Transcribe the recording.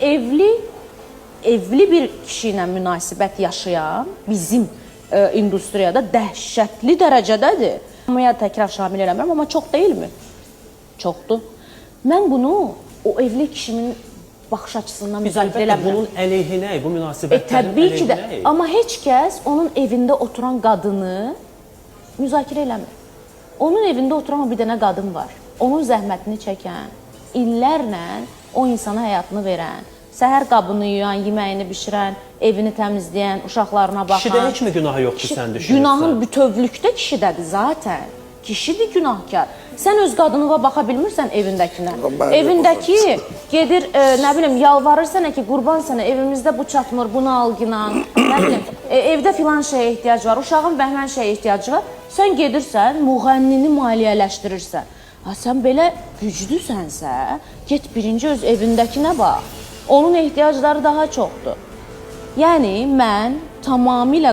Evli bir kişi ilə münasibət yaşayan bizim industriyada dəhşətli dərəcədədir. Amma təkrar şamil eləmirəm, amma çox deyilmi? Çoxdur. Mən bunu o evli kişinin baxış açısından müzakirə eləmirəm. Bunun əleyhinə, bu münasibətlərin təbii ki də, əleyhinə. amma heç kəs onun evində oturan qadını müzakirə eləmir. Onun evində oturan bir dənə qadın var. Onun zəhmətini çəkən, illərlə o insana həyatını verən, səhər qabını yuyan, yeməyini bişirən, evini təmizləyən, uşaqlarına baxan. Kişidə heç mi günahı yoxdur sən düşünürsən? Günahın bütövlükdə kişidədir zaten. Kişidir günahkar. Sən öz qadınına baxa bilmirsən evindəkinə. Evindəki gedir, nə bilim, yalvarır sənə ki, qurban sənə, evimizdə bu çatmır, bunu al ginan. Nə bilim, evdə filan şeyə ehtiyac var, uşağın bəhmən şeyə ehtiyacı var. Sən gedirsən, müğənnini maliyyələşdirirsən. Ha, sən belə güclüsənsə, get birinci öz evindəkinə bax. Onun ehtiyacları daha çoxdur. Yəni, mən tamamilə